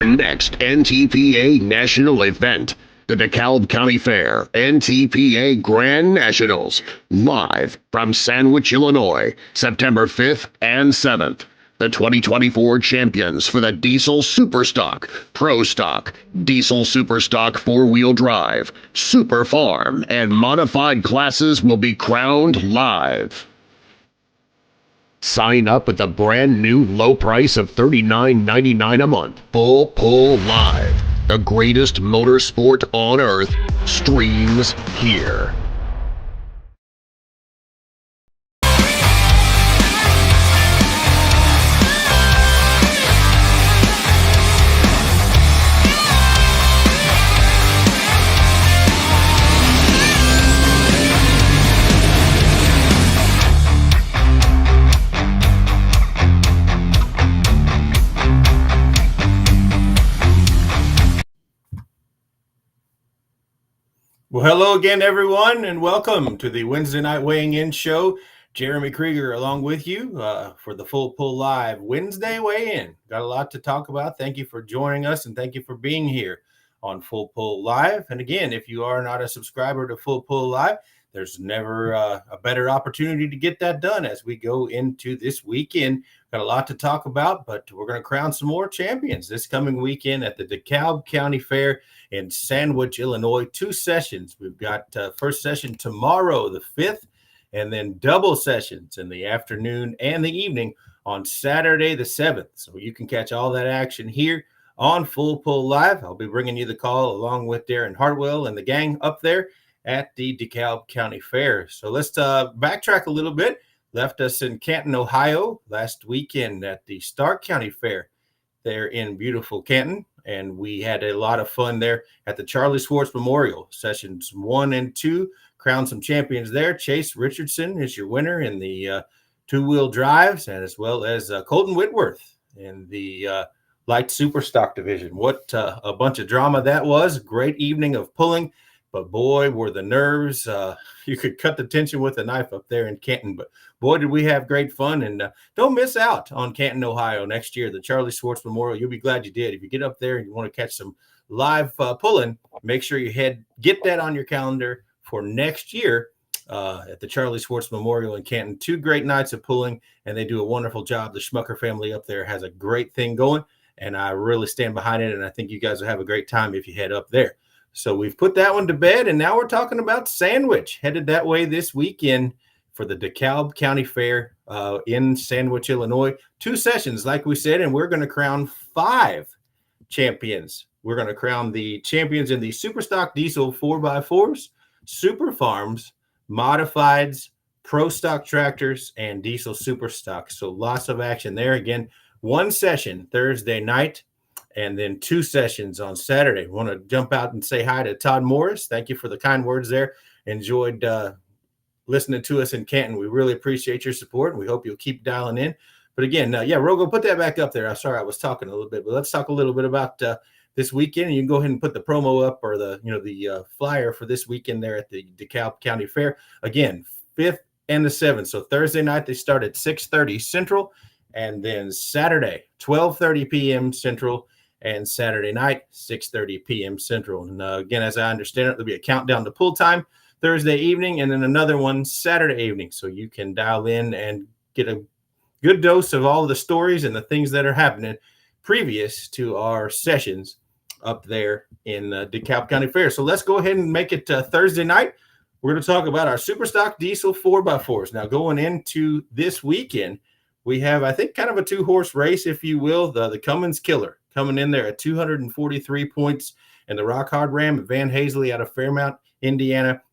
Next NTPA national event, the DeKalb County Fair NTPA Grand Nationals, live from Sandwich, Illinois, September 5th and 7th. The 2024 champions for the Diesel Superstock, Pro Stock, Diesel Superstock 4-wheel drive, Super Farm, and modified classes will be crowned live. Sign up at the brand new low price of $39.99 a month. Full Pull Live. The greatest motorsport on earth streams here. Well, hello again, everyone, and welcome to the Wednesday Night Weighing In Show. Jeremy Krieger along with you for the Full Pull Live Wednesday Weigh-In. Got a lot to talk about. Thank you for joining us, and thank you for being here on Full Pull Live. And again, if you are not a subscriber to Full Pull Live, there's never a better opportunity to get that done as we go into this weekend. Got a lot to talk about, but we're going to crown some more champions this coming weekend at the DeKalb County Fair in Sandwich, Illinois. 2 sessions. We've got first session tomorrow, the 5th, and then double sessions in the afternoon and the evening on Saturday, the 7th. So you can catch all that action here on Full Pull Live. I'll be bringing you the call along with Darren Hartwell and the gang up there at the DeKalb County Fair. So let's backtrack a little bit. Left us in Canton, Ohio last weekend at the Stark County Fair there in beautiful Canton. And we had a lot of fun there at the Charlie Schwartz Memorial. Sessions 1 and 2 crowned some champions there. Chase Richardson is your winner in the 2-wheel drives, and as well as Colton Whitworth in the light super stock division. What a bunch of drama that was. Great evening of pulling. But boy, were the nerves. You could cut the tension with a knife up there in Canton. But boy, did we have great fun. And don't miss out on Canton, Ohio next year, the Charlie Schwartz Memorial. You'll be glad you did. If you get up there and you want to catch some live pulling, make sure you get that on your calendar for next year at the Charlie Schwartz Memorial in Canton. 2 great nights of pulling, and they do a wonderful job. The Schmucker family up there has a great thing going, and I really stand behind it. And I think you guys will have a great time if you head up there. So we've put that one to bed, and now we're talking about Sandwich, headed that way this weekend for the DeKalb County Fair in Sandwich, Illinois. 2 sessions, like we said, and we're going to crown 5 champions. We're going to crown the champions in the Superstock Diesel 4x4s, Super Farms, Modifieds, Pro Stock Tractors, and Diesel Superstock. So lots of action there. Again, 1 session Thursday night, and then 2 sessions on Saturday. Want to jump out and say hi to Todd Morris. Thank you for the kind words there. Enjoyed listening to us in Canton. We really appreciate your support, and we hope you'll keep dialing in. But again, Rogo, put that back up there. I'm sorry I was talking a little bit, but let's talk a little bit about this weekend. And you can go ahead and put the promo up, or the flyer for this weekend there at the DeKalb County Fair. Again, 5th and the 7th. So Thursday night they start at 6:30 Central, and then Saturday 12:30 p.m. Central. And Saturday night, 6:30 p.m. Central. And again, as I understand it, there'll be a countdown to pull time Thursday evening, and then another one Saturday evening. So you can dial in and get a good dose of all of the stories and the things that are happening previous to our sessions up there in the DeKalb County Fair. So let's go ahead and make it Thursday night. We're going to talk about our Superstock Diesel 4x4s. Now, going into this weekend, we have, I think, kind of a 2-horse race, if you will, the Cummins Killer coming in there at 243 points, and the Rock Hard Ram, Van Hazley out of Fairmount, Indiana,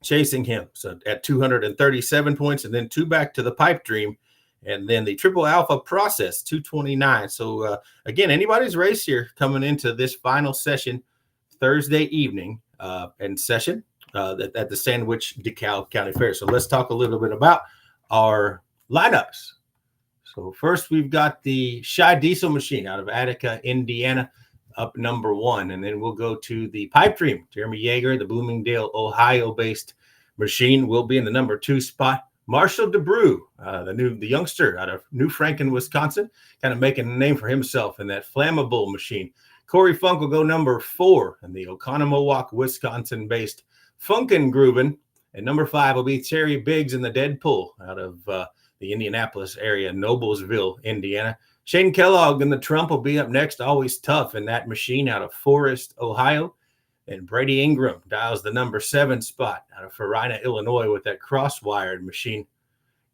chasing him. So at 237 points, and then 2 back to the Pipe Dream, and then the Triple Alpha Process, 229. So again, anybody's race here coming into this final session Thursday evening and session at the Sandwich DeKalb County Fair. So let's talk a little bit about our lineups. So first, we've got the Shy Diesel Machine out of Attica, Indiana, up number 1. And then we'll go to the Pipe Dream. Jeremy Yeager, the Bloomingdale, Ohio-based machine, will be in the number 2 spot. Marshall DeBrew, the youngster out of New Franken, Wisconsin, kind of making a name for himself in that flammable machine. Corey Funk will go number 4 in the Oconomowoc, Wisconsin-based Funkengruben. And number 5 will be Terry Biggs in the Deadpool out of the Indianapolis area, Noblesville, Indiana. Shane Kellogg in the Trump will be up next, always tough in that machine out of Forest, Ohio. And Brady Ingram dials the number 7 spot out of Farina, Illinois with that cross-wired machine.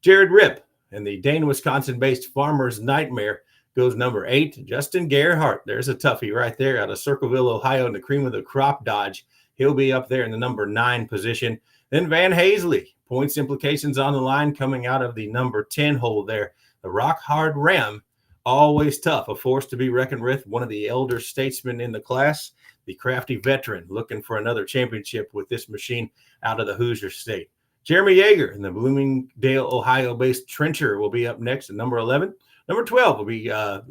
Jared Ripp in the Dane, Wisconsin-based Farmer's Nightmare goes number 8. Justin Gerhardt, there's a toughie right there out of Circleville, Ohio in the cream of the crop Dodge. He'll be up there in the number 9 position. Then Van Hazley, points implications on the line coming out of the number 10 hole there. The Rock Hard Ram, always tough, a force to be reckoned with, one of the elder statesmen in the class. The crafty veteran looking for another championship with this machine out of the Hoosier State. Jeremy Yeager in the Bloomingdale, Ohio-based Trencher will be up next at number 11. Number 12 will be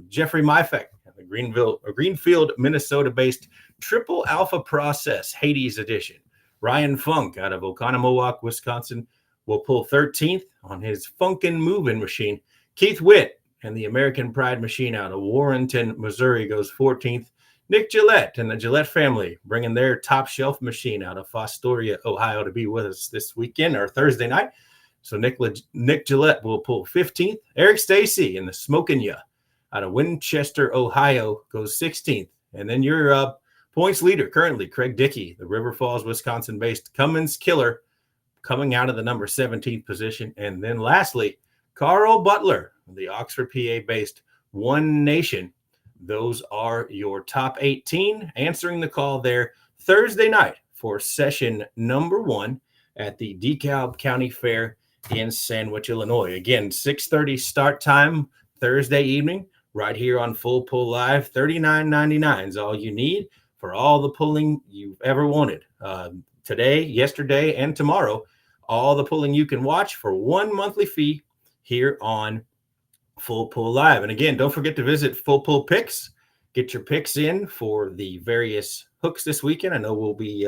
Jeffrey Myfek, the Greenfield, Minnesota-based Triple Alpha Process Hades Edition. Ryan Funk out of Oconomowoc, Wisconsin will pull 13th on his Funkin' Movin' machine. Keith Witt and the American Pride machine out of Warrenton, Missouri goes 14th. Nick Gillette and the Gillette family bringing their top shelf machine out of Fostoria, Ohio to be with us this weekend or Thursday night. So Nick Gillette will pull 15th. Eric Stacy and the Smokin' Ya out of Winchester, Ohio goes 16th. And then your points leader currently, Craig Dickey, the River Falls, Wisconsin-based Cummins Killer, coming out of the number 17th position. And then lastly, Carl Butler, the Oxford, PA-based One Nation. Those are your top 18 answering the call there Thursday night for session number 1 at the DeKalb County Fair in Sandwich, Illinois. Again, 6:30 start time Thursday evening right here on Full Pull Live. $39.99 is all you need for all the pulling you've ever wanted. Today, yesterday, and tomorrow, all the pulling you can watch for one monthly fee here on Full Pull Live. And again, don't forget to visit Full Pull Picks. Get your picks in for the various hooks this weekend. I know we'll be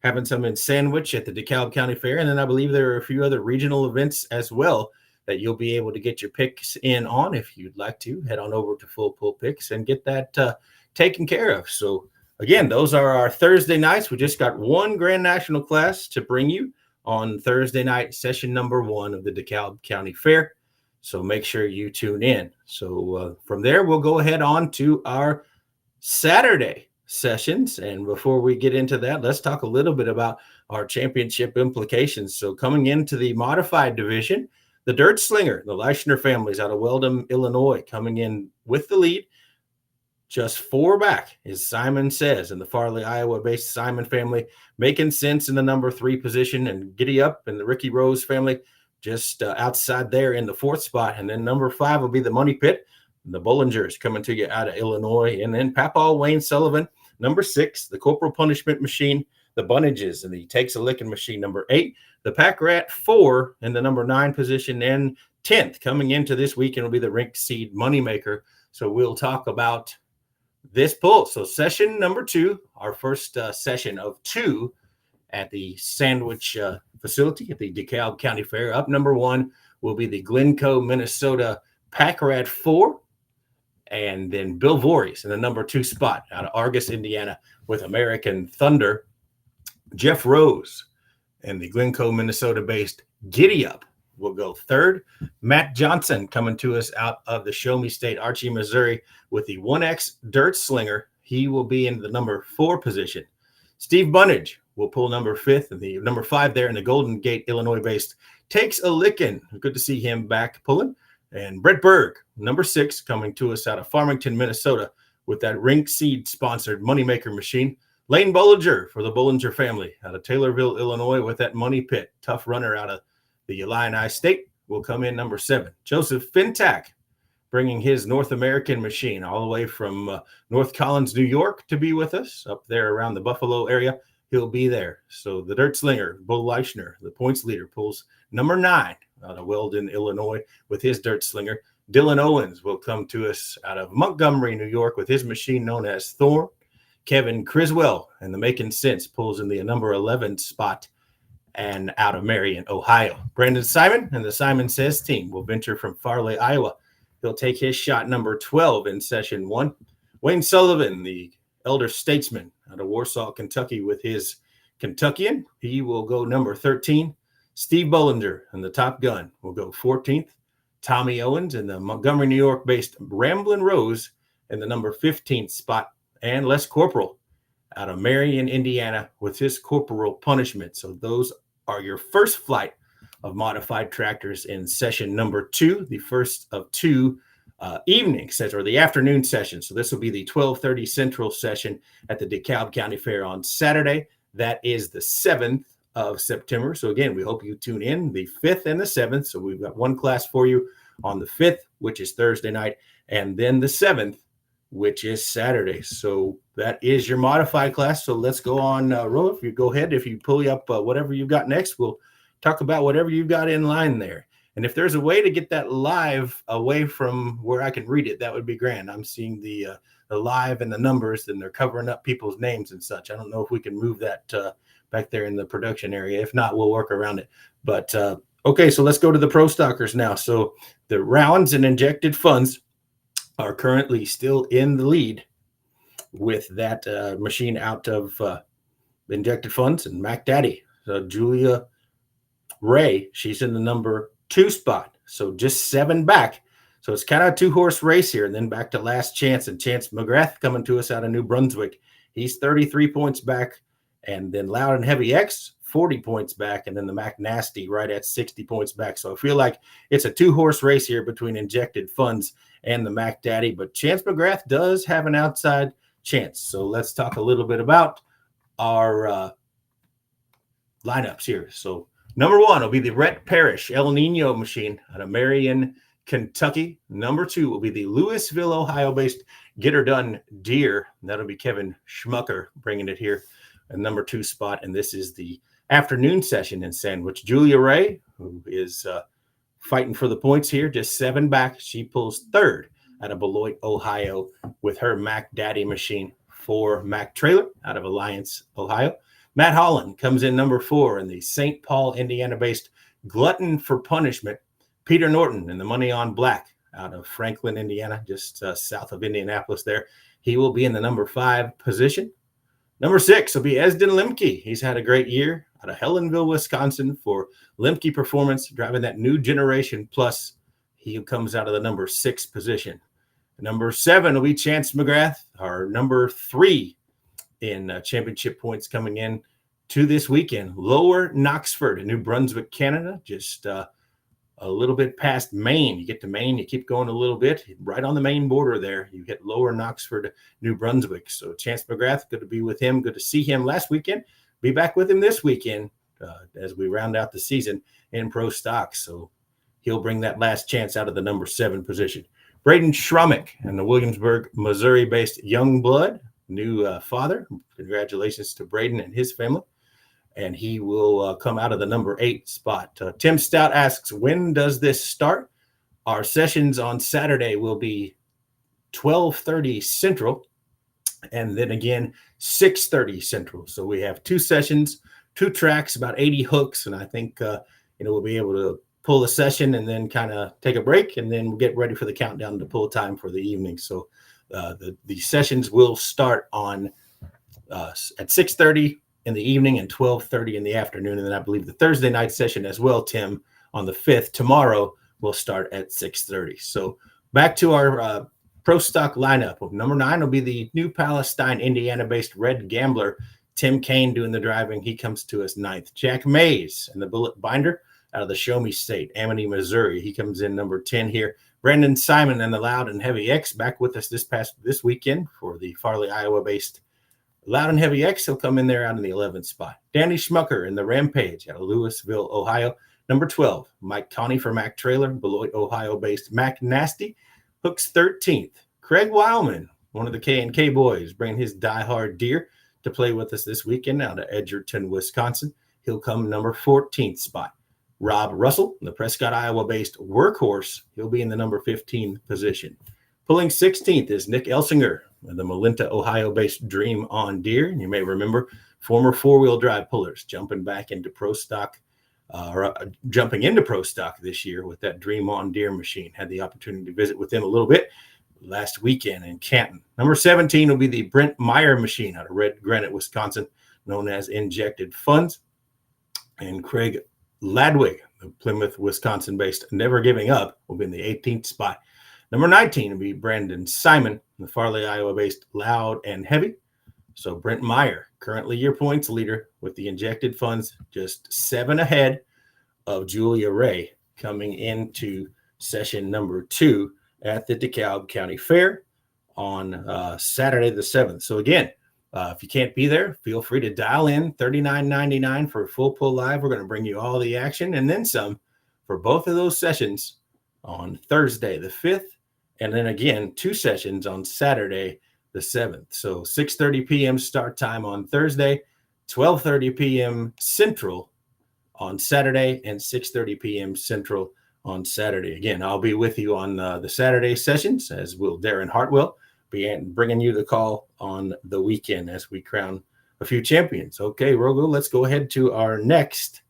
having some in Sandwich at the DeKalb County Fair. And then I believe there are a few other regional events as well that you'll be able to get your picks in on. If you'd like to, head on over to Full Pull Picks and get that taken care of. So again, those are our Thursday nights. We just got one Grand National class to bring you on Thursday night, session number 1 of the DeKalb County Fair. So make sure you tune in. So from there, we'll go ahead on to our Saturday sessions. And before we get into that, let's talk a little bit about our championship implications. So coming into the modified division, the Dirt Slinger, the Leichner families out of Weldon, Illinois, coming in with the lead. Just 4 back is Simon Says, and the Farley, Iowa-based Simon family making sense in the number 3 position, and Giddy Up and the Ricky Rose family just outside there in the 4th spot. And then number 5 will be the Money Pit. The Bollingers coming to you out of Illinois. And then Papaw Wayne Sullivan, number 6, the Corporal Punishment Machine, the Bunnages, and the Takes a Licking Machine, number 8, the Pack Rat 4 in the number 9 position. And 10th coming into this weekend will be the Rink Seed Moneymaker. So we'll talk about this pull. So session number 2, our first session of 2 at the Sandwich facility at the DeKalb County Fair. Up number 1 will be the Glencoe, Minnesota Pack Rat 4. And then Bill Voorhees in the number 2 spot out of Argus, Indiana with American Thunder. Jeff Rose and the Glencoe, Minnesota-based Giddy Up will go 3rd. Matt Johnson coming to us out of the Show Me State, Archie, Missouri with the 1X Dirt Slinger. He will be in the number 4 position. Steve Bunnage will pull number 5th and the number 5 there in the Golden Gate, Illinois-based Takes a Lickin'. Good to see him back pulling. And Brett Berg, number 6, coming to us out of Farmington, Minnesota with that Rink Seed sponsored Moneymaker machine. Lane Bollinger for the Bollinger family out of Taylorville, Illinois with that Money Pit. Tough runner out of the Illini State will come in number 7. Joseph Fintak bringing his North American machine all the way from North Collins, New York to be with us up there around the Buffalo area. He'll be there. So the Dirt Slinger, Bo Leichner, the points leader, pulls number 9 out of Weldon, Illinois with his Dirt Slinger. Dylan Owens will come to us out of Montgomery, New York with his machine known as Thorn. Kevin Criswell and the Making Sense pulls in the number 11 spot and out of Marion, Ohio. Brandon Simon and the Simon Says team will venture from Farley, Iowa. He'll take his shot number 12 in session 1. Wayne Sullivan, the elder statesman out of Warsaw, Kentucky, with his Kentuckian, he will go number 13. Steve Bollinger and the Top Gun will go 14th. Tommy Owens and the Montgomery, New York-based Ramblin' Rose in the number 15th spot. And Les Corporal out of Marion, Indiana, with his Corporal Punishment. So those are your first flight of modified tractors in session number 2, the first of 2 evening sessions, or the afternoon session. So this will be the 12:30 Central session at the DeKalb County Fair on Saturday. That is the 7th of September. So again, we hope you tune in the 5th and the 7th. So we've got one class for you on the 5th, which is Thursday night, and then the 7th, which is Saturday. So that is your modified class. So let's go on, Ro. If you go ahead, if you pull up whatever you've got next, we'll talk about whatever you've got in line there. And if there's a way to get that live away from where I can read it, that would be grand. I'm seeing the live and the numbers, and they're covering up people's names and such. I don't know if we can move that back there in the production area. If not, we'll work around it. But okay, so let's go to the Pro Stockers now. So the rounds and injected funds are currently still in the lead with that machine out of injected funds and Mac Daddy. So Julia Ray, she's in the number 2 spot. So just 7 back. So it's kind of a 2-horse race here. And then back to Last Chance, and Chance McGrath coming to us out of New Brunswick. He's 33 points back. And then Loud and Heavy X, 40 points back. And then the Mac Nasty right at 60 points back. So I feel like it's a 2-horse race here between injected funds and the Mac Daddy. But Chance McGrath does have an outside chance. So let's talk a little bit about our lineups here. So number 1 will be the Rhett Parrish El Nino machine out of Marion, Kentucky. Number 2 will be the Louisville, Ohio-based Get Her Done Deer. That'll be Kevin Schmucker bringing it here at number 2 spot. And this is the afternoon session in Sandwich. Julia Ray, who is fighting for the points here, just 7 back. She pulls 3rd out of Beloit, Ohio, with her Mac Daddy machine for Mac Trailer out of Alliance, Ohio. Matt Holland comes in number 4 in the St. Paul, Indiana-based Glutton for Punishment. Peter Norton in the Money on Black out of Franklin, Indiana, just south of Indianapolis there. He will be in the number 5 position. Number 6 will be Esden Lemke. He's had a great year out of Helenville, Wisconsin for Lemke Performance, driving that new generation plus. He comes out of the number 6 position. Number 7 will be Chance McGrath, our number 3 in championship points coming in to this weekend. Lower Knoxford in New Brunswick, Canada, just a little bit past Maine. You get to Maine, you keep going a little bit, right on the Maine border there. You hit Lower Knoxford, New Brunswick. So Chance McGrath, good to be with him. Good to see him last weekend. Be back with him this weekend as we round out the season in Pro Stock. So he'll bring that last chance out of the number 7 position. Braden Schrumick and the Williamsburg, Missouri-based Youngblood, new father. Congratulations to Braden and his family. And he will come out of the number 8 spot. Tim Stout asks, when does this start? Our sessions on Saturday will be 12:30 Central, and then again 6:30 Central. So we have 2 sessions, 2 tracks, about 80 hooks, and I think we'll be able to pull a session and then kind of take a break, and then we'll get ready for the countdown to pull time for the evening. So the sessions will start on at 6:30 in the evening and 12:30 in the afternoon. And then I believe the Thursday night session as well, Tim, on the 5th, tomorrow, will start at 6:30. So back to our Pro Stock lineup. Number 9 will be the New Palestine, Indiana-based Red Gambler. Tim Kane doing the driving. He comes to us 9th. Jack Mays and the Bullet Binder out of the Show Me State, Amity, Missouri. He comes in number 10 here. Brandon Simon and the Loud and Heavy X back with us this weekend for the Farley, Iowa-based Loud and Heavy X. He'll come in there out in the 11th spot. Danny Schmucker in the Rampage out of Louisville, Ohio. Number 12, Mike Coney for Mac Trailer, Beloit, Ohio-based Mac Nasty, hooks 13th. Craig Wildman, one of the K&K boys, bringing his Die-Hard Deer to play with us this weekend out of Edgerton, Wisconsin. He'll come number 14th spot. Rob Russell, the Prescott, Iowa-based Workhorse. He'll be in the number 15 position. Pulling 16th is Nick Elsinger, the Melinta, Ohio-based Dream on Deer. You may remember former four-wheel drive pullers jumping into pro stock this year with that Dream On Deer machine. Had the opportunity to visit with them a little bit last weekend in Canton. Number 17 will be the Brent Meyer machine out of Red Granite, Wisconsin, known as Injected Funds. And Craig Ladwig, the Plymouth, Wisconsin-based Never Giving Up, will be in the 18th spot. Number 19 will be Brandon Simon, the Farley, Iowa-based Loud and Heavy. So Brent Meyer, currently your points leader with the Injected Funds, just 7 ahead of Julia Ray coming into session number 2 at the DeKalb County Fair on Saturday the 7th. So again, if you can't be there, feel free to dial in $39.99 for a full pull live. We're going to bring you all the action and then some for both of those sessions on Thursday the 5th, and then again 2 sessions on Saturday the 7th. So 6:30 p.m. start time on Thursday, 12:30 p.m. Central on Saturday, and 6:30 p.m. Central on Saturday. Again, I'll be with you on the Saturday sessions, as will Darren Hartwell, be bringing you the call on the weekend as we crown a few champions. Okay, Rogo, let's go ahead to our next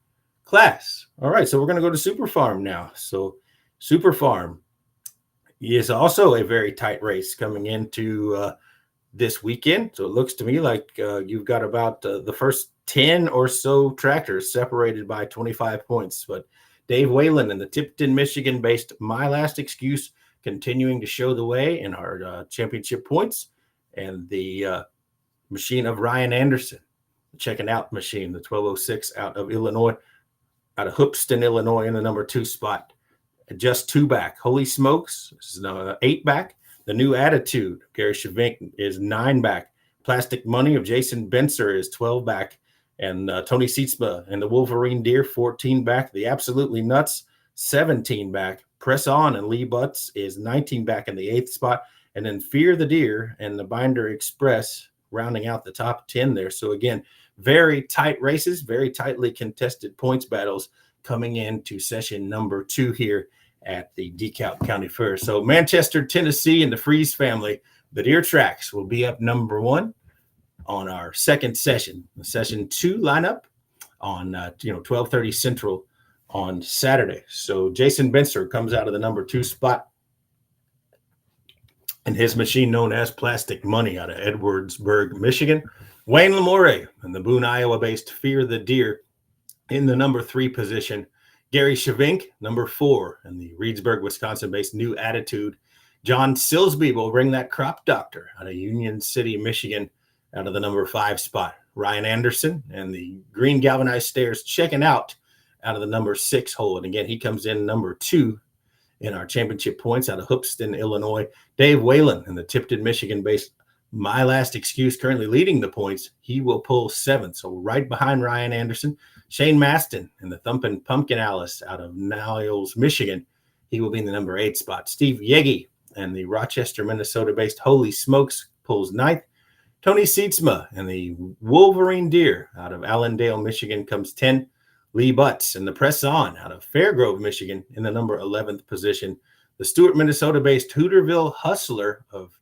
class. All right, so we're going to go to Super Farm now. So Super Farm is also a very tight race coming into this weekend. So it looks to me like you've got about the first 10 or so tractors separated by 25 points. But Dave Whalen and the Tipton, Michigan-based My Last Excuse continuing to show the way in our championship points. And the machine of Ryan Anderson, the checking out machine, the 1206 out of Illinois, out of Hoopston, Illinois, in the number 2 spot. Just 2 back. Holy Smokes is 8 back. The New Attitude, Gary Shavink, is 9 back. Plastic Money of Jason Benser is 12 back. And Tony Sietzma and the Wolverine Deer, 14 back. The Absolutely Nuts, 17 back. Press On and Lee Butts is 19 back in the 8th spot. And then Fear the Deer and the Binder Express rounding out the top 10 there. So again, very tight races, very tightly contested points battles coming into session number 2 here at the DeKalb County Fair. So Manchester, Tennessee, and the Freeze family, the Deer Tracks, will be up number 1 on our second session. The session 2 lineup on 12:30 Central on Saturday. So Jason Benser comes out of the number 2 spot, and his machine known as Plastic Money out of Edwardsburg, Michigan. Wayne Lamore and the Boone, Iowa-based Fear the Deer in the number 3 position. Gary Shavink, number 4, and the Reedsburg, Wisconsin-based New Attitude. John Silsby will bring that Crop Doctor out of Union City, Michigan, out of the number 5 spot. Ryan Anderson and the Green Galvanized Stairs checking out of the number 6 hole. And again, he comes in number 2 in our championship points out of Hoopston, Illinois. Dave Whalen and the Tipton, Michigan-based My Last Excuse currently leading the points. He will pull 7th. So right behind Ryan Anderson. Shane Maston and the Thumpin' Pumpkin Alice out of Niles, Michigan. He will be in the number 8 spot. Steve Yegi and the Rochester, Minnesota-based Holy Smokes pulls 9th. Tony Sietzma and the Wolverine Deer out of Allendale, Michigan comes 10. Lee Butts and the Press On out of Fairgrove, Michigan in the number 11th position. The Stewart, Minnesota-based Hooterville Hustler of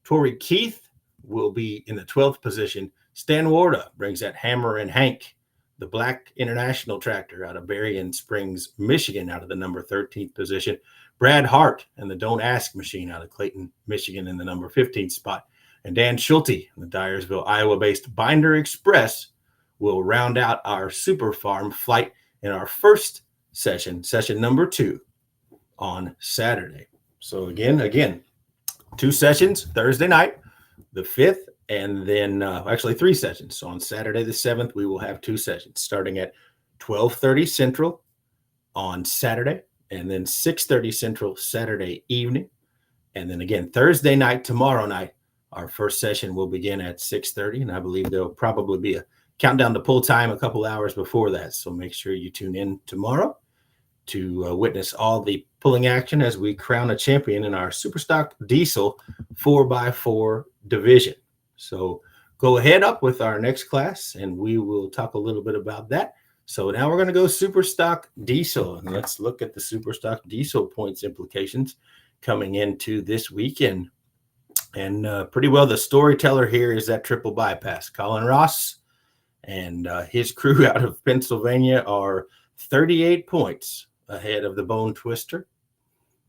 Torrey Keith will be in the 12th position. Stan Warda brings that Hammer and Hank, the Black International Tractor out of Berrien Springs, Michigan, out of the number 13th position. Brad Hart and the Don't Ask Machine out of Clayton, Michigan in the number 15th spot. And Dan Schulte and the Dyersville, Iowa-based Binder Express will round out our Super Farm flight in our first session, session number 2, on Saturday. So again, 2 sessions, Thursday night, the 5th, and then actually 3 sessions. So on Saturday the 7th, we will have 2 sessions starting at 12:30 Central on Saturday, and then 6:30 Central Saturday evening. And then again, Thursday night, tomorrow night, our first session will begin at 6:30, and I believe there'll probably be a countdown to pull time a couple hours before that. So make sure you tune in tomorrow to witness all the pulling action as we crown a champion in our Superstock Diesel 4x4 division. So go ahead up with our next class, and we will talk a little bit about that. So now we're going to go Superstock Diesel, and let's look at the Superstock Diesel points implications coming into this weekend. And pretty well the storyteller here is that triple bypass. Colin Ross And his crew out of Pennsylvania are 38 points ahead of the Bone Twister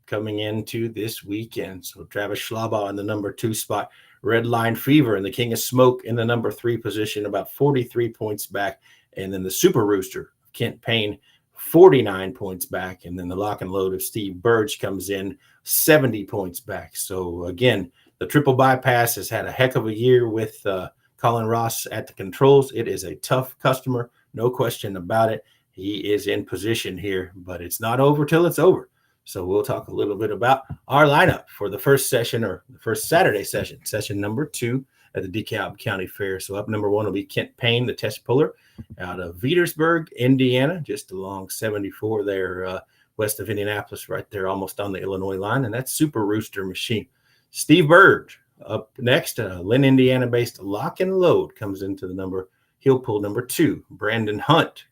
coming into this weekend. So Travis Schlaba in the number 2 spot, Red Line Fever and the King of Smoke in the number 3 position, about 43 points back. And then the Super Rooster, Kent Payne, 49 points back. And then the Lock and Load of Steve Burge comes in 70 points back. So again, the triple bypass has had a heck of a year with Colin Ross at the controls. It is a tough customer, no question about it. He is in position here, but it's not over till it's over. So we'll talk a little bit about our lineup for the first session, or the first Saturday session, session number 2 at the DeKalb County Fair. So up number 1 will be Kent Payne, the test puller out of Vetersburg, Indiana, just along 74 there, west of Indianapolis, right there, almost on the Illinois line. And that's Super Rooster machine. Steve Burge up next, Lynn, Indiana-based Lock and Load comes into the number. He'll pull number 2. Brandon Hunt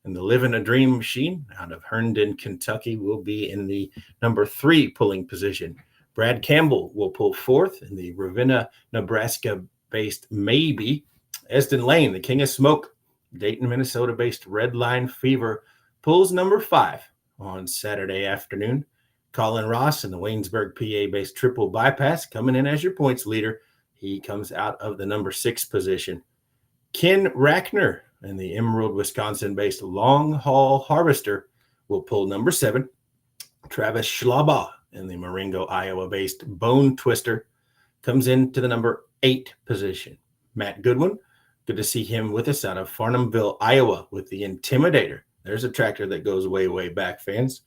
and the Living a Dream machine out of Herndon, Kentucky will be in the number 3 pulling position. Brad Campbell will pull 4th in the Ravenna, Nebraska-based Maybe. Esden Lane, the King of Smoke, Dayton, Minnesota-based Red Line Fever, pulls number 5 on Saturday afternoon. Colin Ross and the Waynesburg, PA-based Triple Bypass coming in as your points leader. He comes out of the number 6 position. Ken Rackner and the Emerald, Wisconsin-based Long Haul Harvester will pull number 7. Travis Schlaba and the Marengo, Iowa-based Bone Twister comes into the number 8 position. Matt Goodwin, good to see him with us out of Farnhamville, Iowa, with the Intimidator. There's a tractor that goes way, way back, fans.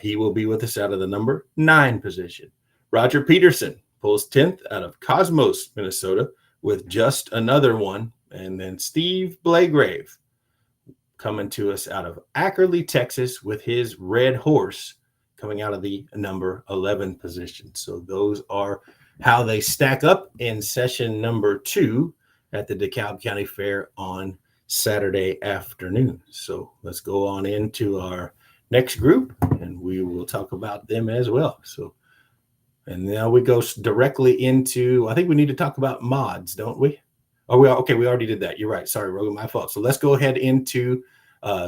He will be with us out of the number 9 position. Roger Peterson pulls 10th out of Cosmos, Minnesota, with Just Another One. And then Steve Blagrave coming to us out of Ackerley, Texas, with his Red Horse coming out of the number 11 position. So those are how they stack up in session number 2 at the DeKalb County Fair on Saturday afternoon. So let's go on into our next group, and we will talk about them as well. So, and now we go directly into, I think we need to talk about mods, don't we? Oh, we already did that. You're right. Sorry, Rogan, my fault. So let's go ahead into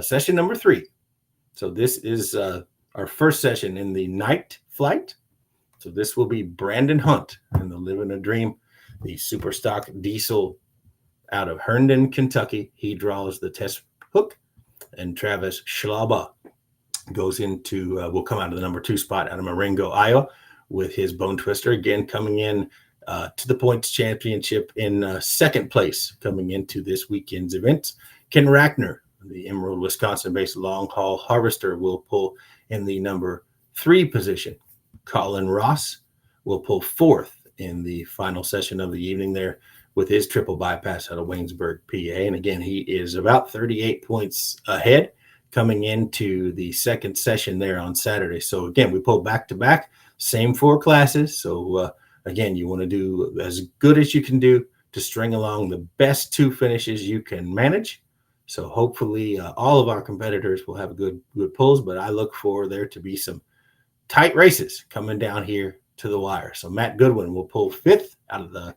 session number 3. So this is our first session in the night flight. So this will be Brandon Hunt and the Living a Dream, the super stock diesel out of Herndon, Kentucky. He draws the test hook, and Travis Schlaba goes into, will come out of the number 2 spot out of Marengo, Iowa, with his Bone Twister, again coming in to the points championship in 2nd place coming into this weekend's event. Ken Rackner, the Emerald, Wisconsin-based Long Haul Harvester, will pull in the number 3 position. Colin Ross will pull 4th in the final session of the evening there with his triple bypass out of Waynesburg, PA. And again, he is about 38 points ahead coming into the 2nd session there on Saturday. So again, we pull back-to-back, same 4 classes. So again, you want to do as good as you can do to string along the best 2 finishes you can manage. So hopefully all of our competitors will have good pulls, but I look for there to be some tight races coming down here to the wire. So Matt Goodwin will pull 5th out of the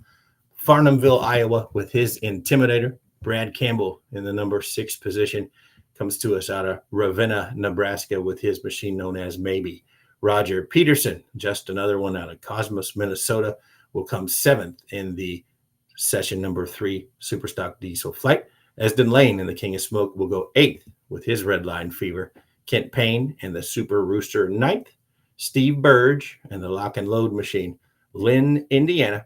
Farnhamville, Iowa, with his Intimidator. Brad Campbell in the number 6 position comes to us out of Ravenna, Nebraska, with his machine known as Maybe. Roger Peterson, just another one out of Cosmos, Minnesota, will come 7th in the session number 3 Superstock Diesel flight. Esden Lane and the King of Smoke will go 8th with his Red Line Fever. Kent Payne and the Super Rooster 9th. Steve Burge and the Lock and Load machine, Lynn, Indiana,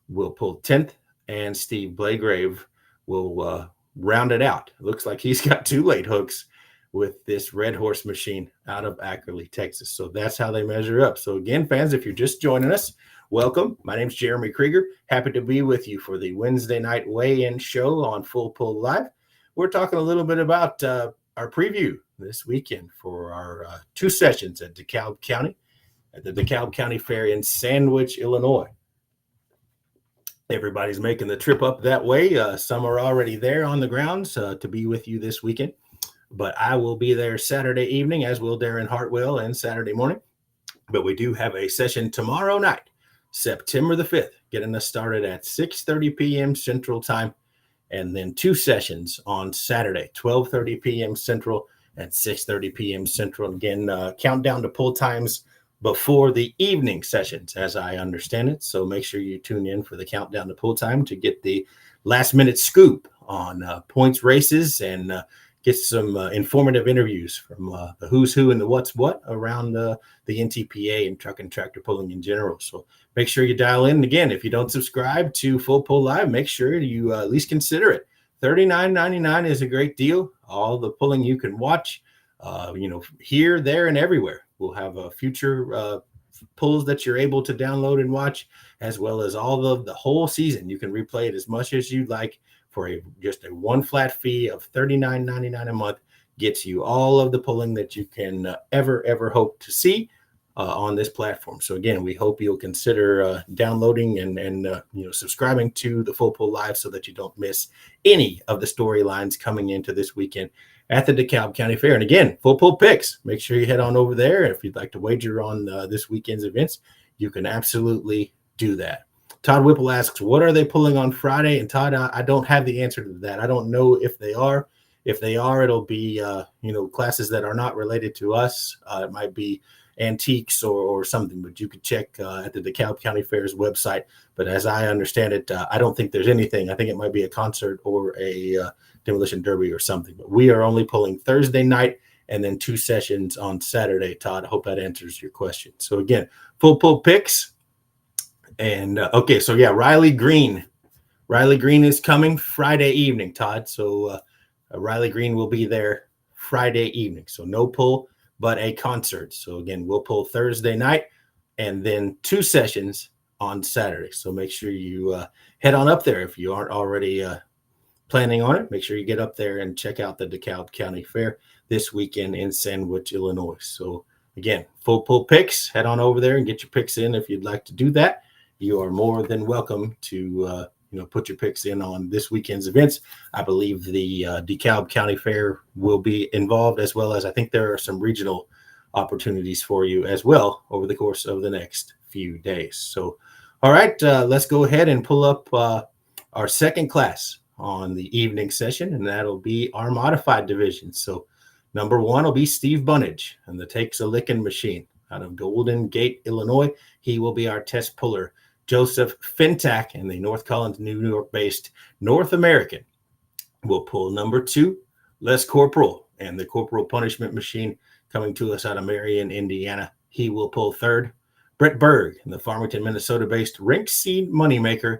will pull 10th, and Steve Blagrave will round it out. It looks like he's got 2 late hooks with this Red Horse machine out of Ackerley, Texas. So that's how they measure up. So again, fans, if you're just joining us, welcome. My name's Jeremy Krieger. Happy to be with you for the Wednesday night weigh-in show on Full Pull Live. We're talking a little bit about our preview this weekend for our 2 sessions at DeKalb County, at the DeKalb County Fair in Sandwich, Illinois. Everybody's making the trip up that way. Some are already there on the grounds to be with you this weekend. But I will be there Saturday evening, as will Darren Hartwell, and Saturday morning. But we do have a session tomorrow night, September the 5th, getting us started at 6:30 p.m. Central Time and then 2 sessions on Saturday, 12:30 p.m. Central and 6:30 p.m. Central. Again, countdown to pull times before the evening sessions, as I understand it. So make sure you tune in for the countdown to pull time to get the last minute scoop on points races and get some informative interviews from the who's who and the what's what around the NTPA and truck and tractor pulling in general. So make sure you dial in. And again, if you don't subscribe to Full Pull Live, make sure you at least consider it. $39.99 is a great deal. All the pulling you can watch, here, there, and everywhere. We'll have future pulls that you're able to download and watch, as well as all the whole season. You can replay it as much as you'd like for just a one flat fee of $39.99 a month. Gets you all of the pulling that you can ever hope to see on this platform. So again, we hope you'll consider downloading and subscribing to the Full Pull Live so that you don't miss any of the storylines coming into this weekend at the DeKalb County Fair. And again, Full Pull Picks. Make sure you head on over there. If you'd like to wager on this weekend's events, you can absolutely do that. Todd Whipple asks, what are they pulling on Friday? And Todd, I don't have the answer to that. I don't know if they are. If they are, it'll be classes that are not related to us. It might be antiques or something, but you could check at the DeKalb County Fair's website. But as I understand it, I don't think there's anything. I think it might be a concert or a demolition derby or something. But we are only pulling Thursday night and then 2 sessions on Saturday. Todd, I hope that answers your question. So again, Full Pull Picks. And okay, so yeah, Riley Green is coming Friday evening, Todd. So Riley Green will be there Friday evening. So no pull, but a concert. So again, we'll pull Thursday night and then 2 sessions on Saturday. So make sure you head on up there if you aren't already planning on it. Make sure you get up there and check out the DeKalb County Fair this weekend in Sandwich, Illinois. So again, Full Pull Picks. Head on over there and get your picks in if you'd like to do that. You are more than welcome to put your picks in on this weekend's events. I believe the DeKalb County Fair will be involved, as well as I think there are some regional opportunities for you as well over the course of the next few days. So, all right, let's go ahead and pull up our second class on the evening session, and that'll be our modified division. So number 1 will be Steve Bunnage and the Takes a Lickin' Machine out of Golden Gate, Illinois. He will be our test puller. Joseph Fintak and the North Collins, New York-based North American will pull number 2. Les Corporal and the Corporal Punishment Machine coming to us out of Marion, Indiana. He will pull 3rd. Brett Berg and the Farmington, Minnesota-based Rink Seed Moneymaker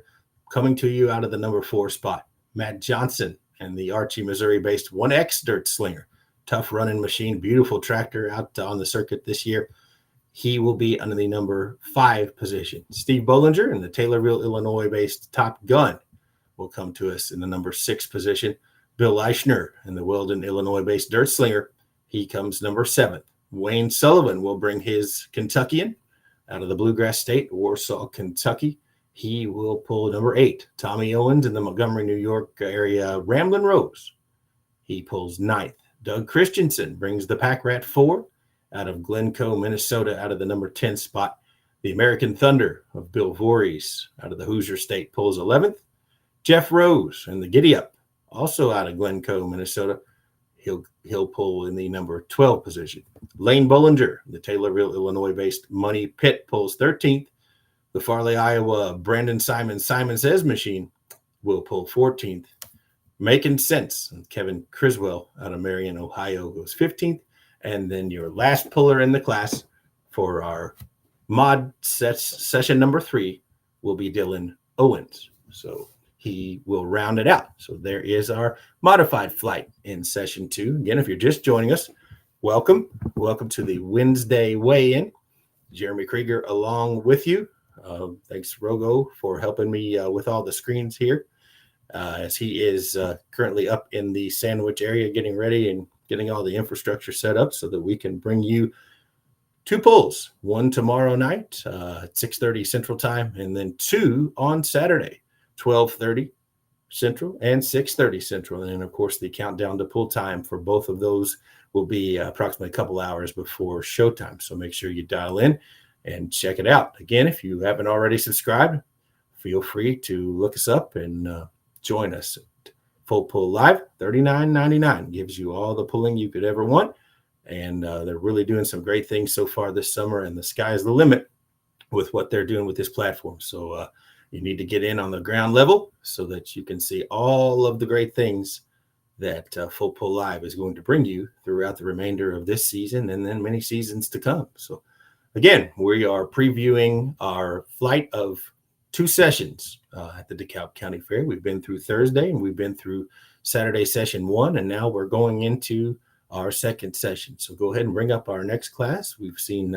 coming to you out of the number 4 spot. Matt Johnson and the Archie, Missouri-based 1X Dirt Slinger. Tough running machine, beautiful tractor out on the circuit this year. He will be under the number 5 position. Steve Bollinger and the Taylorville, Illinois-based Top Gun will come to us in the number 6 position. Bill Eichner and the Weldon, Illinois-based Dirt Slinger. He comes number 7. Wayne Sullivan will bring his Kentuckian out of the Bluegrass State, Warsaw, Kentucky. He will pull number 8. Tommy Owens in the Montgomery, New York area, Ramblin' Rose. He pulls 9th. Doug Christensen brings the Pack Rat 4. Out of Glencoe, Minnesota, out of the number 10 spot. The American Thunder of Bill Voorhees out of the Hoosier State pulls 11th. Jeff Rose and the Giddy Up, also out of Glencoe, Minnesota. He'll pull in the number 12 position. Lane Bollinger, the Taylorville, Illinois-based Money Pit, pulls 13th. The Farley, Iowa, Brandon Simon Says Machine will pull 14th. Making Sense, and Kevin Criswell out of Marion, Ohio, goes 15th. And then your last puller in the class for our mod session number 3 will be Dylan Owens. So he will round it out. So there is our modified flight in session 2. Again, if you're just joining us, welcome. Welcome to the Wednesday weigh-in. Jeremy Krieger along with you. Thanks, Rogo, for helping me with all the screens here, as he is currently up in the Sandwich area getting ready and getting all the infrastructure set up so that we can bring you 2 pulls, 1 tomorrow night at 6:30 Central Time, and then 2 on Saturday, 12:30 Central and 6:30 Central. And then, of course, the countdown to pull time for both of those will be approximately a couple hours before showtime. So make sure you dial in and check it out. Again, if you haven't already subscribed, feel free to look us up and join us. Full Pull Live, $39.99. Gives you all the pulling you could ever want. And they're really doing some great things so far this summer, and the sky's the limit with what they're doing with this platform. So you need to get in on the ground level so that you can see all of the great things that Full Pull Live is going to bring you throughout the remainder of this season and then many seasons to come. So again, we are previewing our flight of 2 sessions at the DeKalb County Fair. We've been through Thursday and we've been through Saturday session 1, and now we're going into our second session. So go ahead and bring up our next class. We've seen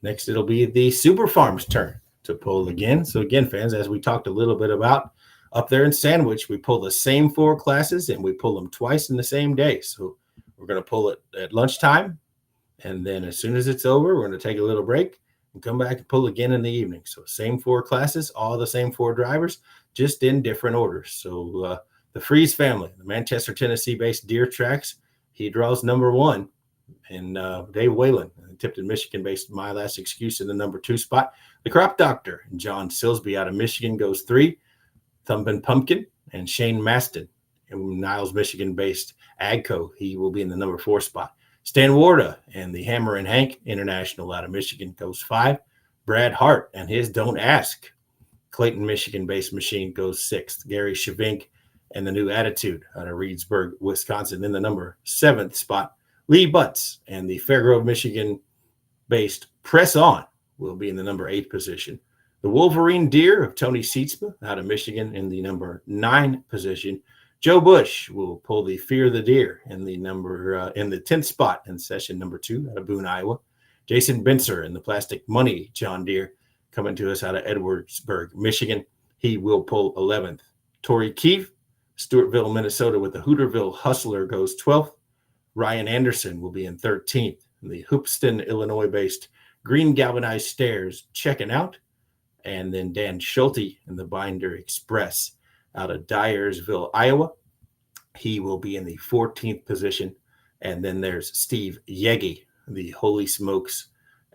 next it'll be the Super Farm's turn to pull again. So again, fans, as we talked a little bit about up there in Sandwich, we pull the same 4 classes and we pull them twice in the same day. So we're going to pull it at lunchtime, and then as soon as it's over, we're going to take a little break and come back and pull again in the evening. So same 4 classes, all the same 4 drivers, just in different orders. So the Freeze family, the Manchester, Tennessee-based Deer Tracks, he draws number 1. And Dave Whalen, Tipton, Michigan-based My Last Excuse in the number 2 spot. The Crop Doctor, John Silsby out of Michigan, goes 3. Thumpin' Pumpkin and Shane Maston, Niles, Michigan-based Agco, he will be in the number 4 spot. Stan Warda and the Hammer and Hank International out of Michigan goes 5. Brad Hart and his Don't Ask, Clayton, Michigan-based machine, goes 6th. Gary Shavink and the New Attitude out of Reedsburg, Wisconsin, in the number 7th spot. Lee Butts and the Fairgrove, Michigan-based Press On will be in the number 8 position. The Wolverine Deer of Tony Seatsma out of Michigan in the number 9 position. Joe Bush will pull the Fear the Deer in the in the 10th spot in session number 2 out of Boone, Iowa. Jason Benser in the Plastic Money John Deere coming to us out of Edwardsburg, Michigan. He will pull 11th. Tori Keefe, Stewartville, Minnesota, with the Hooterville Hustler, goes 12th. Ryan Anderson will be in 13th. The Hoopston, Illinois-based Green Galvanized Stairs checking out. And then Dan Schulte in the Binder Express out of Dyersville, Iowa. He will be in the 14th position. And then there's Steve Yegi, the Holy Smokes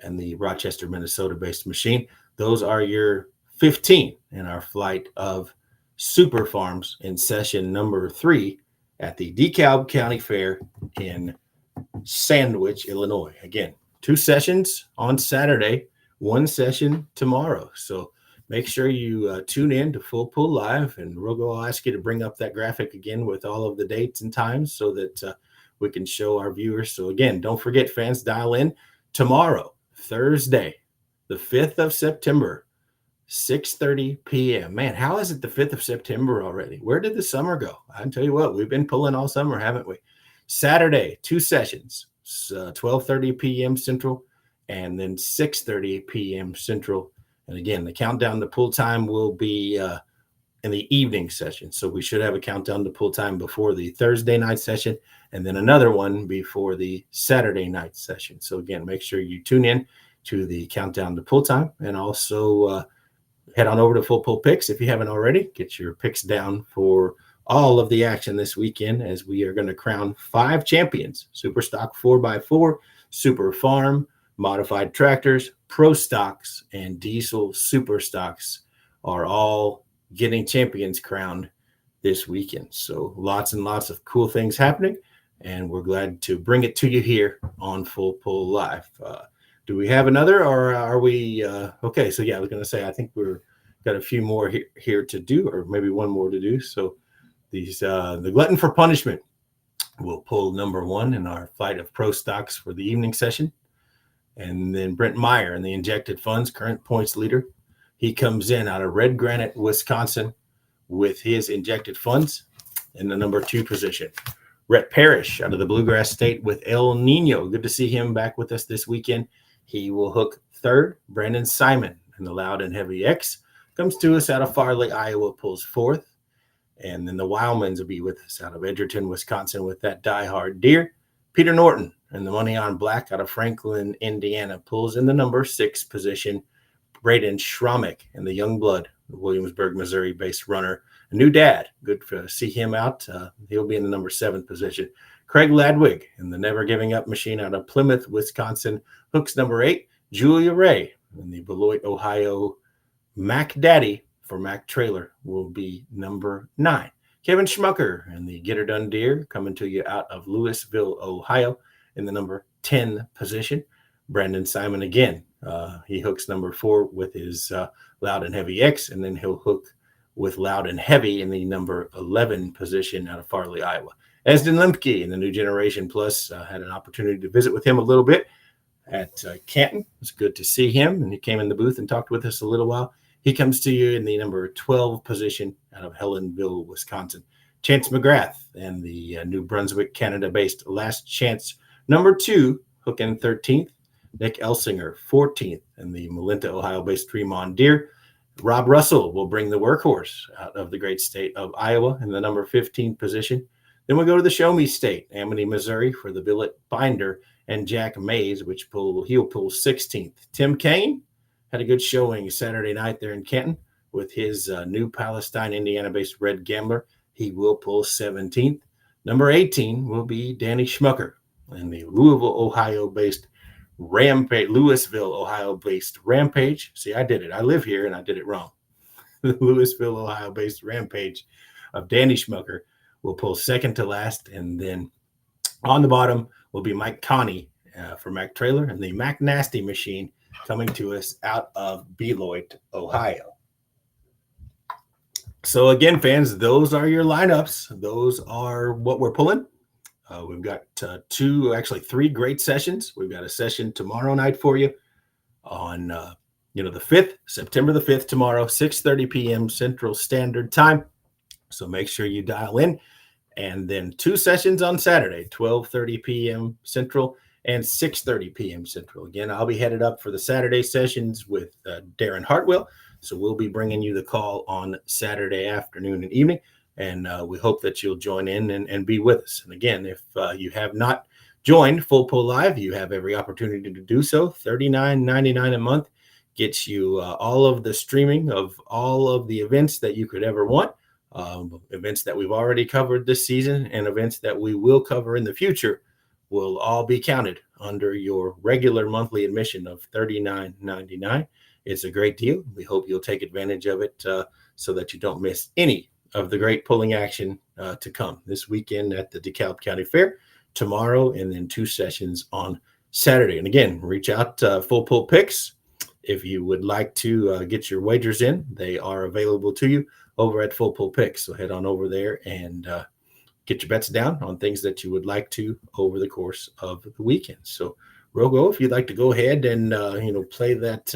and the Rochester, Minnesota-based machine. Those are your 15 in our flight of Super Farms in session number 3 at the DeKalb County Fair in Sandwich, Illinois. Again, 2 sessions on Saturday, 1 session tomorrow. So make sure you tune in to Full Pull Live, and Rogo, I'll ask you to bring up that graphic again with all of the dates and times so that we can show our viewers. So again, don't forget, fans, dial in tomorrow, Thursday, the 5th of September, 6:30 p.m. Man, how is it the 5th of September already? Where did the summer go? I can tell you what, we've been pulling all summer, haven't we? Saturday, 2 sessions, 12:30 p.m. Central, and then 6:30 p.m. Central. And again, the countdown to pull time will be in the evening session. So we should have a countdown to pull time before the Thursday night session, and then another one before the Saturday night session. So again, make sure you tune in to the countdown to pull time, and also head on over to Full Pull Picks if you haven't already. Get your picks down for all of the action this weekend, as we are going to crown 5 champions: Super Stock 4x4, Super Farm, Modified Tractors, Pro Stocks, and Diesel Super Stocks are all getting champions crowned this weekend. So lots and lots of cool things happening, and we're glad to bring it to you here on Full Pull Live. Do we have another, or are we okay? So yeah, I was going to say, I think we're got a few more here to do, or maybe one more to do. So these the Glutton for Punishment will pull number 1 in our flight of Pro Stocks for the evening session. And then Brent Meyer in the Injected Funds, current points leader. He comes in out of Red Granite, Wisconsin, with his Injected Funds in the number 2 position. Rhett Parrish out of the Bluegrass State with El Nino. Good to see him back with us this weekend. He will hook 3rd. Brandon Simon in the Loud and Heavy X comes to us out of Farley, Iowa, pulls 4th. And then the Wildmans will be with us out of Edgerton, Wisconsin, with that Die Hard Deer. Peter Norton and the Money on Black out of Franklin, Indiana, pulls in the number 6 position. Braden Schromick and the Youngblood, the Williamsburg, Missouri-based runner. A new dad. Good to see him out. He'll be in the number 7 position. Craig Ladwig and the Never Giving Up machine out of Plymouth, Wisconsin, hooks number 8. Julia Ray and the Beloit, Ohio, Mac Daddy for Mac Trailer will be number 9. Kevin Schmucker and the Get Her Done Deer coming to you out of Louisville, Ohio in the number 10 position. Brandon Simon again. He hooks number 4 with his Loud and Heavy X, and then he'll hook with Loud and Heavy in the number 11 position out of Farley, Iowa. Esden Lemke in the New Generation Plus, had an opportunity to visit with him a little bit at Canton. It was good to see him, and he came in the booth and talked with us a little while. He comes to you in the number 12 position out of Helenville, Wisconsin. Chance McGrath and the New Brunswick, Canada-based Last Chance number 2, hooking 13th. Nick Elsinger, 14th, and the Melinta, Ohio-based Fremont Deer. Rob Russell will bring the workhorse out of the great state of Iowa in the number 15 position. Then we'll go to the Show Me State, Amity, Missouri, for the Billet Binder and Jack Mays, he'll pull 16th. Tim Kane had a good showing Saturday night there in Canton with his New Palestine, Indiana-based Red Gambler. He will pull 17th. Number 18 will be Danny Schmucker and the Louisville, Ohio-based Rampage. See, I did it. I live here and I did it wrong. The Louisville, Ohio-based Rampage of Danny Schmucker will pull second to last. And then on the bottom will be Mike Connie for Mac Trailer and the Mac Nasty Machine coming to us out of Beloit, Ohio. So again, fans, those are your lineups. Those are what we're pulling. We've got 3 great sessions. We've got a session tomorrow night for you on, the 5th, September the 5th, tomorrow, 6:30 p.m. Central Standard Time. So make sure you dial in. And then 2 sessions on Saturday, 12:30 p.m. Central and 6:30 p.m. Central. Again, I'll be headed up for the Saturday sessions with Darren Hartwell. So we'll be bringing you the call on Saturday afternoon and evening. And we hope that you'll join in and be with us. And again, if you have not joined Full Pull Live, you have every opportunity to do so. $39.99 a month gets you all of the streaming of all of the events that you could ever want, events that we've already covered this season and events that we will cover in the future will all be counted under your regular monthly admission of $39.99. It's a great deal. We hope you'll take advantage of it so that you don't miss any of the great pulling action to come this weekend at the DeKalb County Fair, tomorrow, and then 2 sessions on Saturday. And again, reach out to Full Pull Picks if you would like to get your wagers in. They are available to you over at Full Pull Picks. So head on over there and get your bets down on things that you would like to over the course of the weekend. So, Rogo, if you'd like to go ahead and play that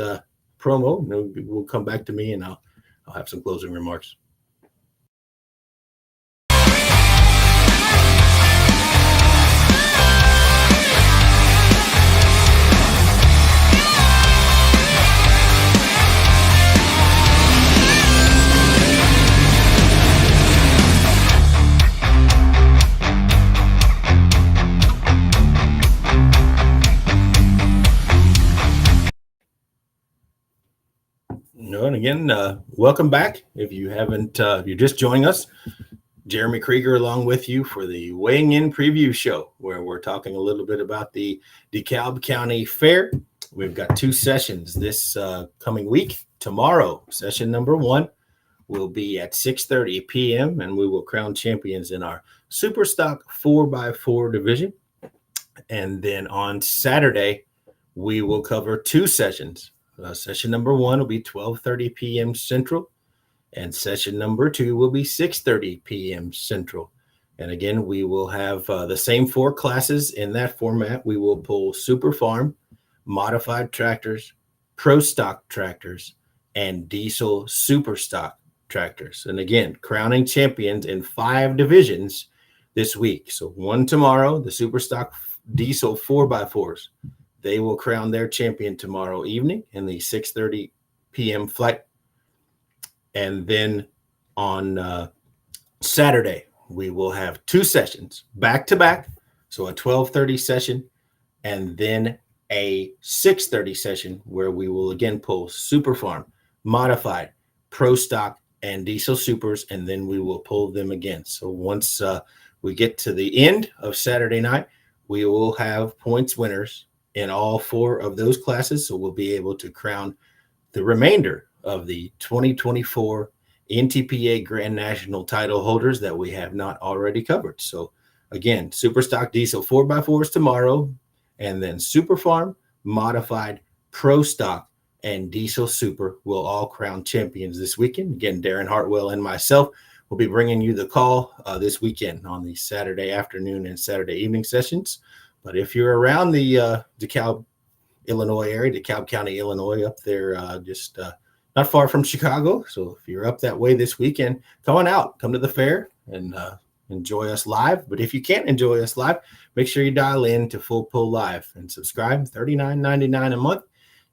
promo, we'll come back to me and I'll have some closing remarks. And again, welcome back. If you haven't, if you're just joining us, Jeremy Krieger along with you for the Weighing In Preview Show, where we're talking a little bit about the DeKalb County Fair. We've got 2 sessions this coming week. Tomorrow, session number 1 will be at 6:30 p.m. and we will crown champions in our Super Stock 4x4 division. And then on Saturday, we will cover 2 sessions. Session number 1 will be 12:30 p.m. Central, and session number 2 will be 6:30 p.m. Central. And again, we will have the same 4 classes in that format. We will pull Super Farm, Modified Tractors, Pro Stock Tractors, and Diesel Super Stock Tractors. And again, crowning champions in 5 divisions this week. So 1 tomorrow, the Super Stock Diesel 4x4s. They will crown their champion tomorrow evening in the 6:30 p.m. flight. And then on Saturday, we will have 2 sessions back to back. So a 12:30 session and then a 6:30 session where we will again pull Super Farm, Modified, Pro Stock, and Diesel Supers, and then we will pull them again. So once we get to the end of Saturday night, we will have points winners in all 4 of those classes. So we'll be able to crown the remainder of the 2024 NTPA Grand National title holders that we have not already covered. So again, Super Stock Diesel 4x4s tomorrow, and then Super Farm, Modified, Pro Stock, and Diesel Super will all crown champions this weekend. Again, Darren Hartwell and myself will be bringing you the call this weekend on the Saturday afternoon and Saturday evening sessions. But if you're around the DeKalb, Illinois area, DeKalb County, Illinois, up there, just not far from Chicago. So if you're up that way this weekend, come on out, come to the fair and enjoy us live. But if you can't enjoy us live, make sure you dial in to Full Pull Live and subscribe. $39.99 a month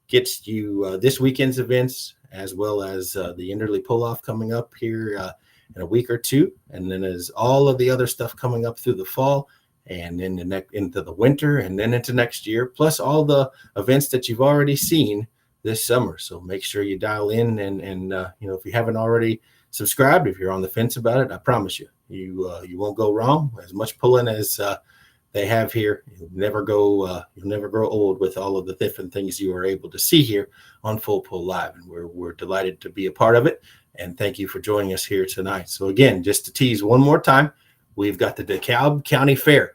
gets you this weekend's events, as well as the Enderley Pull-Off coming up here in a week or two. And then there's all of the other stuff coming up through the fall and then into the winter and then into next year, plus all the events that you've already seen this summer. So make sure you dial in and if you haven't already subscribed, if you're on the fence about it, I promise you, you won't go wrong. As much pulling as they have here, you'll never grow old with all of the different things you are able to see here on Full Pull Live. And we're delighted to be a part of it. And thank you for joining us here tonight. So again, just to tease one more time, we've got the DeKalb County Fair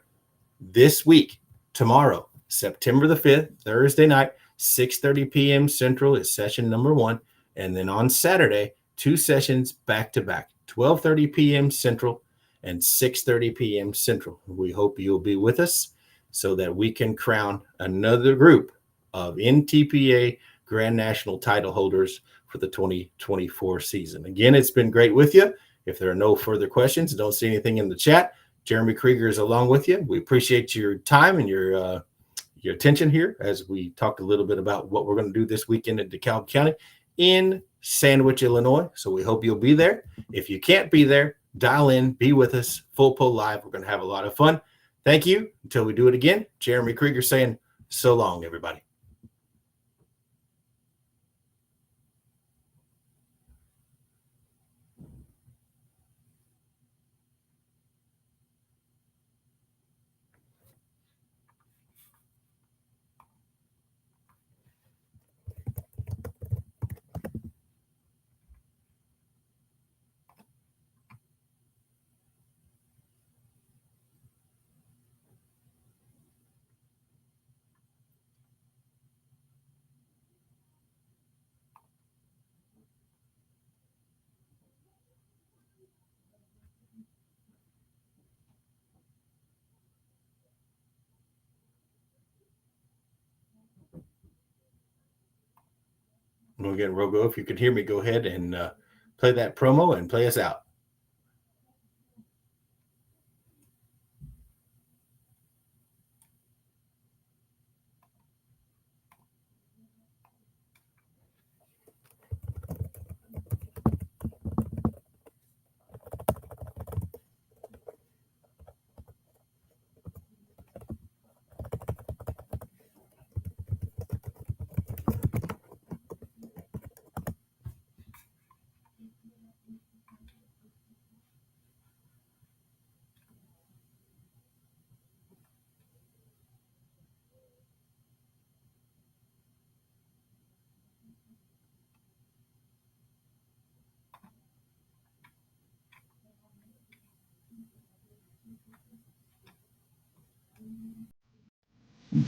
this week, tomorrow, September the 5th, Thursday night, 6:30 p.m. Central is session number 1. And then on Saturday, 2 sessions back to back, 12:30 p.m. Central and 6:30 p.m. Central. We hope you'll be with us so that we can crown another group of NTPA Grand National title holders for the 2024 season. Again, it's been great with you. If there are no further questions, don't see anything in the chat, Jeremy Krieger is along with you. We appreciate your time and your attention here as we talked a little bit about what we're going to do this weekend in DeKalb County in Sandwich, Illinois. So we hope you'll be there. If you can't be there, dial in, be with us, Full Pull Live. We're going to have a lot of fun. Thank you. Until we do it again, Jeremy Krieger saying so long, everybody. Again, Rogo, if you could hear me, go ahead and play that promo and play us out.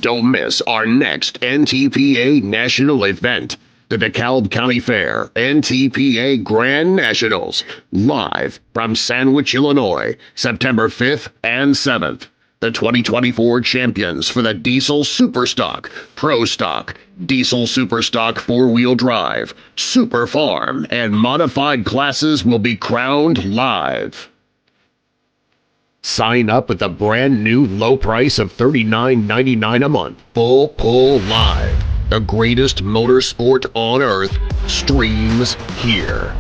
Don't miss our next NTPA national event, the DeKalb County Fair NTPA Grand Nationals, live from Sandwich, Illinois, September 5th and 7th. The 2024 champions for the Diesel Superstock, Pro Stock, Diesel Superstock 4-wheel drive, Super Farm, and Modified classes will be crowned live. Sign up at the brand new low price of $39.99 a month. Full Pull Live. The greatest motorsport on earth streams here.